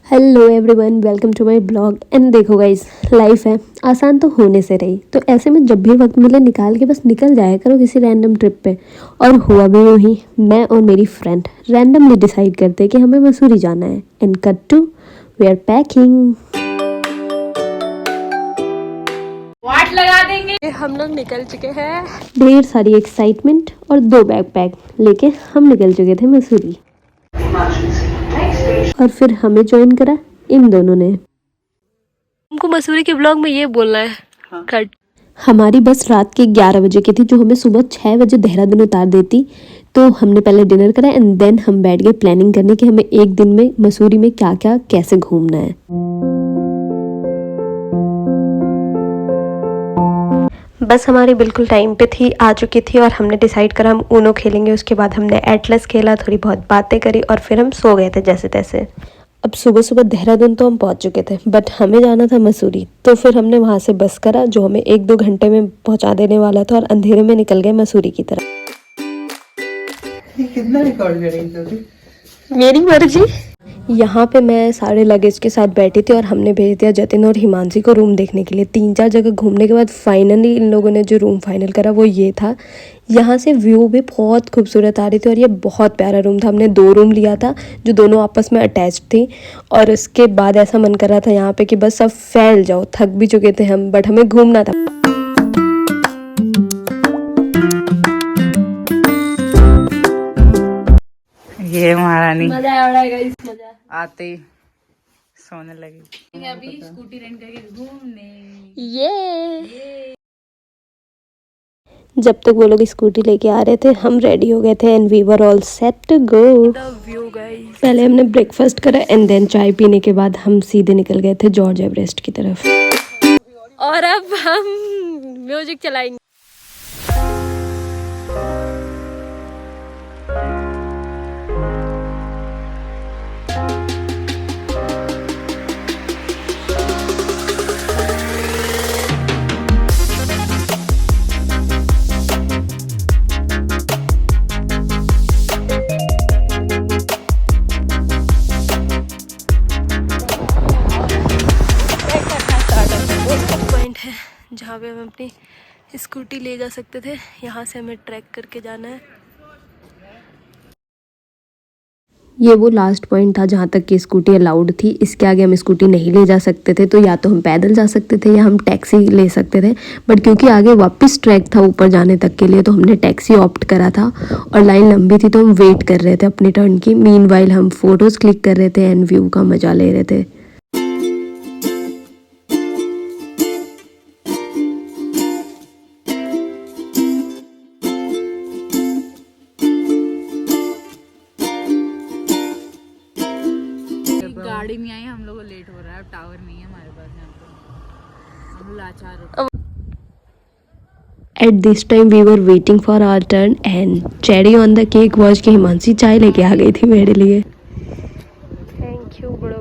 Hello everyone, welcome to my blog. And देखो guys, life है आसान तो होने से रही, तो ऐसे में जब भी वक्त मिले निकाल के बस निकल जाया करो किसी रैंडम ट्रिप पे। और हुआ भी यूं ही, मैं और मेरी फ्रेंड रैंडमली डिसाइड करते कि हमें मसूरी जाना है। And cut to we are packing. वाट लगा देंगे। हम लोग निकल चुके हैं, ढेर सारी एक्साइटमेंट और 2 बैकपैक लेके हम निकल चुके थे मसूरी। और फिर हमें ज्वाइन करा इन दोनों ने। हमको मसूरी के ब्लॉग में ये बोलना है। हाँ। कट। हमारी बस रात के 11 बजे की थी, जो हमें सुबह 6 बजे देहरादून उतार देती। तो हमने पहले डिनर करा एंड देन हम बैठ गए प्लानिंग करने कि हमें एक दिन में मसूरी में क्या क्या कैसे घूमना है। बस हमारी बिल्कुल टाइम पे थी, आ चुकी थी और हमने डिसाइड करा हम ऊनो खेलेंगे। उसके बाद हमने एटलस खेला, थोड़ी बहुत बातें करी और फिर हम सो गए थे जैसे तैसे। अब सुबह सुबह देहरादून तो हम पहुंच चुके थे, बट हमें जाना था मसूरी। तो फिर हमने वहां से बस करा जो हमें 1-2 घंटे में पहुंचा देने वाला था और अंधेरे में निकल गए मसूरी की तरफ। कितना रिकॉर्ड करेंगे? मेरी मर्जी। यहाँ पे मैं सारे लगेज के साथ बैठी थी और हमने भेज दिया जतिन और हिमांशी को रूम देखने के लिए। 3-4 जगह घूमने के बाद फाइनली इन लोगों ने जो रूम फाइनल करा वो ये था। यहाँ से व्यू भी बहुत खूबसूरत आ रही थी और ये बहुत प्यारा रूम था। हमने 2 रूम लिया था जो दोनों आपस में अटैच थी। और उसके बाद ऐसा मन कर रहा था यहाँ पे कि बस अब फैल जाओ। थक भी चुके थे हम, बट हमें घूमना था। ये महारानी मजा आ रहा है गाइस, मजा आते ही सोने लगी। अभी स्कूटी रेंट करके घूमने। ये जब तक वो लोग स्कूटी लेके आ रहे थे हम रेडी हो गए थे and we were all set to go. पहले हमने ब्रेकफास्ट करा एंड देन चाय पीने के बाद हम सीधे निकल गए थे जॉर्ज एवरेस्ट की तरफ। और अब हम म्यूजिक चलाएंगे। पॉइंट है जहाँ पे हम अपनी स्कूटी ले जा सकते थे। यहाँ से हमें ट्रैक करके जाना है। ये वो लास्ट पॉइंट था जहाँ तक कि स्कूटी अलाउड थी। इसके आगे हम स्कूटी नहीं ले जा सकते थे, तो या तो हम पैदल जा सकते थे या हम टैक्सी ले सकते थे। बट क्योंकि आगे वापस ट्रैक था ऊपर जाने तक के लिए, तो हमने टैक्सी ऑप्ट करा था। और लाइन लंबी थी तो हम वेट कर रहे थे अपनी टर्न की। मीनवाइल हम फोटोज़ क्लिक कर रहे थे एंड व्यू का मजा ले रहे थे। गाड़ी नहीं आई, हम लोग को लेट हो रहा है। टावर नहीं है हमारे पास यहाँ पे, हम लाचार हो। At this time we were waiting for our turn and cherry on the cake was कि हिमांशी चाय लेके आ गई थी मेरे लिए। Thank you bro।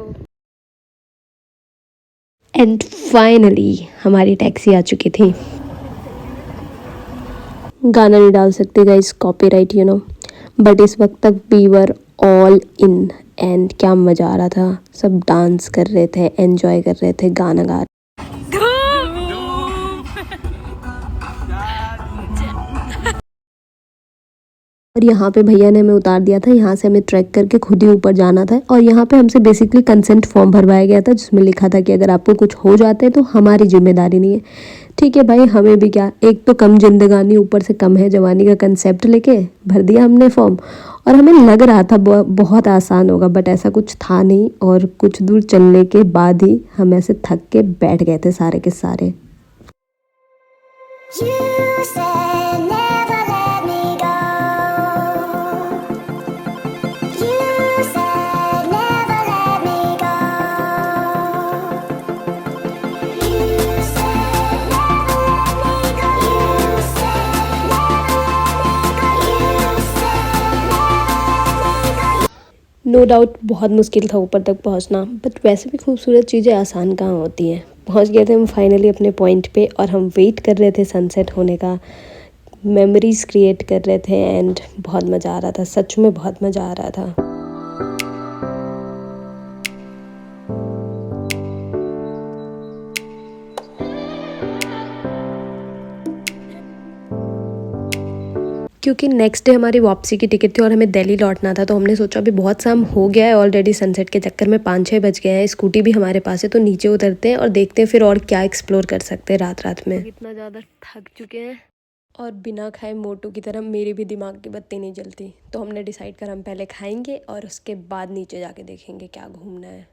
And finally हमारी टैक्सी आ चुकी थी। गाना नहीं डाल सकते guys, copyright you know. But इस वक्त तक we were all in and क्या मज़ा आ रहा था। सब डांस कर रहे थे, एंजॉय कर रहे थे, गाना गा रहे थे। और यहाँ पे भैया ने हमें उतार दिया था। यहाँ से हमें ट्रैक करके खुद ही ऊपर जाना था। और यहाँ पे हमसे बेसिकली कंसेंट फॉर्म भरवाया गया था जिसमें लिखा था कि अगर आपको कुछ हो जाता है तो हमारी जिम्मेदारी नहीं है। ठीक है भाई, हमें भी क्या, एक तो कम जिंदगानी ऊपर से कम है जवानी का कंसेप्ट लेके भर दिया हमने फॉर्म। और हमें लग रहा था बहुत आसान होगा, बट ऐसा कुछ था नहीं। और कुछ दूर चलने के बाद ही हम ऐसे थक के बैठ गए थे सारे के सारे। नो डाउट बहुत मुश्किल था ऊपर तक पहुंचना, बट वैसे भी खूबसूरत चीज़ें आसान कहाँ होती हैं। पहुंच गए थे हम फाइनली अपने पॉइंट पे और हम वेट कर रहे थे सनसेट होने का। मेमोरीज क्रिएट कर रहे थे एंड बहुत मज़ा आ रहा था, सच में बहुत मज़ा आ रहा था। क्योंकि नेक्स्ट डे हमारी वापसी की टिकट थी और हमें दिल्ली लौटना था, तो हमने सोचा अभी बहुत शाम हो गया है ऑलरेडी, सनसेट के चक्कर में 5-6 बज गए हैं, स्कूटी भी हमारे पास है, तो नीचे उतरते हैं और देखते हैं फिर और क्या एक्सप्लोर कर सकते हैं रात में। इतना ज़्यादा थक चुके हैं और बिना खाए मोटू की तरह मेरी भी दिमाग की बत्ती नहीं जलती, तो हमने डिसाइड कर हम पहले खाएंगे और उसके बाद नीचे जाके देखेंगे क्या घूमना है।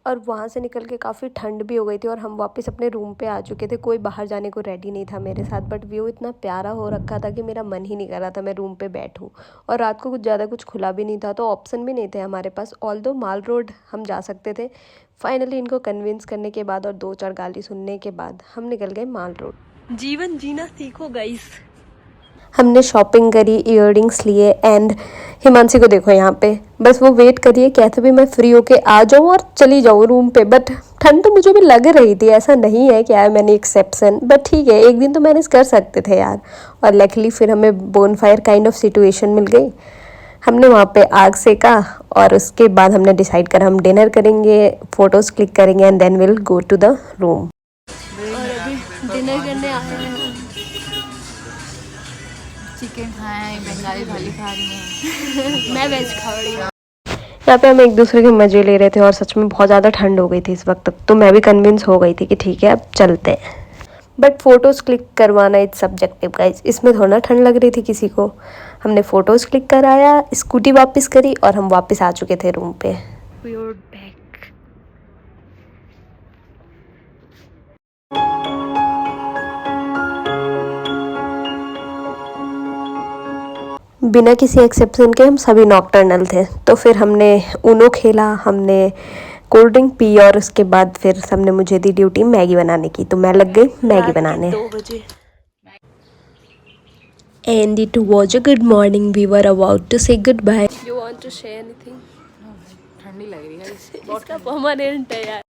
और वहाँ से निकल के काफ़ी ठंड भी हो गई थी और हम वापस अपने रूम पे आ चुके थे। कोई बाहर जाने को रेडी नहीं था मेरे साथ, बट व्यू इतना प्यारा हो रखा था कि मेरा मन ही नहीं कर रहा था मैं रूम पे बैठूं। और रात को कुछ खुला भी नहीं था, तो ऑप्शन भी नहीं थे हमारे पास। ऑल्दो माल रोड हम जा सकते थे। फाइनली इनको कन्विंस करने के बाद और 2-4 गाली सुनने के बाद हम निकल गए माल रोड। जीवन जीना सीखो गाइस। हमने शॉपिंग करी, इयररिंग्स लिए एंड हिमांशी को देखो यहाँ पे बस वो वेट करिए कैसे भी मैं फ्री होके आ जाऊँ और चली जाऊँ रूम पे। बट ठंड तो मुझे भी लग रही थी, ऐसा नहीं है कि यार मैंने एक्सेप्शन, बट ठीक है एक दिन तो मैनेज कर सकते थे यार। और लकीली फिर हमें बोनफायर काइंड ऑफ सिचुएशन मिल गई। हमने वहाँ पे आग सेका और उसके बाद हमने डिसाइड करा हम डिनर करेंगे, फ़ोटोज़ क्लिक करेंगे and then will go to the room. और अभी डिनर करने आए हैं। चिकन खाए, बंगाली थाली खा रही हैं। मैं वेज खा रही हूँ। यहाँ पे हम एक दूसरे के मज़े ले रहे थे और सच में बहुत ज़्यादा ठंड हो गई थी इस वक्त तक, तो मैं भी कन्विंस हो गई थी कि ठीक है अब चलते हैं। बट फ़ोटोज़ क्लिक करवाना इट्स सब्जेक्टिव गाइज, इसमें थोड़ा ना ठंड लग रही थी किसी को। हमने फ़ोटोज़ क्लिक कराया, स्कूटी वापस करी और हम वापस आ चुके थे रूम पे। बिना किसी एक्सेप्शन के हम सभी नॉकटर्नल थे, तो फिर हमने ऊनो खेला, हमने कोल्ड ड्रिंक पी और उसके बाद फिर सबने मुझे दी ड्यूटी मैगी बनाने की, तो मैं लग गई मैगी बनाने। 2 बजे and it was a good morning, we were about to say goodbye. You want to share anything? ठंडी लग रही है इसका परमानेंट है यार।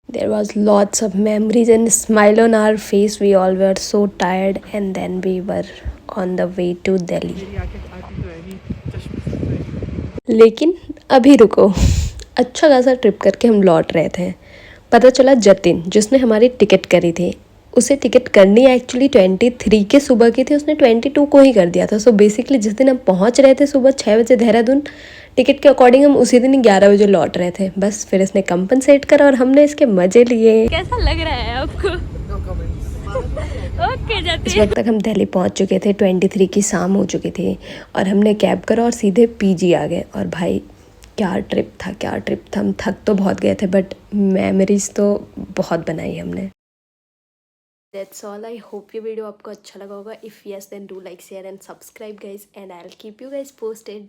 There was lots of memories and smile on our face. We all were so tired and then we were on the way to Delhi. लेकिन अभी रुको, अच्छा खासा ट्रिप करके हम लौट रहे थे। पता चला जतिन जिसने हमारी टिकट करी थी, उसे टिकट करनी एक्चुअली 23 के सुबह की थी, उसने 22 को ही कर दिया था। सो बेसिकली जिस दिन हम पहुंच रहे थे सुबह 6 बजे देहरादून, टिकट के अकॉर्डिंग हम उसी दिन 11 बजे लौट रहे थे। बस फिर इसने कंपनसेट करा और हमने इसके मजे लिए। कैसा लग रहा है आपको? ओके जाते। इस वक्त तक हम दिल्ली पहुंच चुके थे, 23 की शाम हो चुकी थी और हमने कैब करा और सीधे पीजी आ गए। और भाई क्या ट्रिप था, क्या ट्रिप था। हम थक तो बहुत गए थे बट मेमोरीज तो बहुत बनाई हमने। That's all. I hope ये वीडियो आपको अच्छा लगा होगा. If yes, then do like, share and subscribe guys, and I'll keep you guys posted.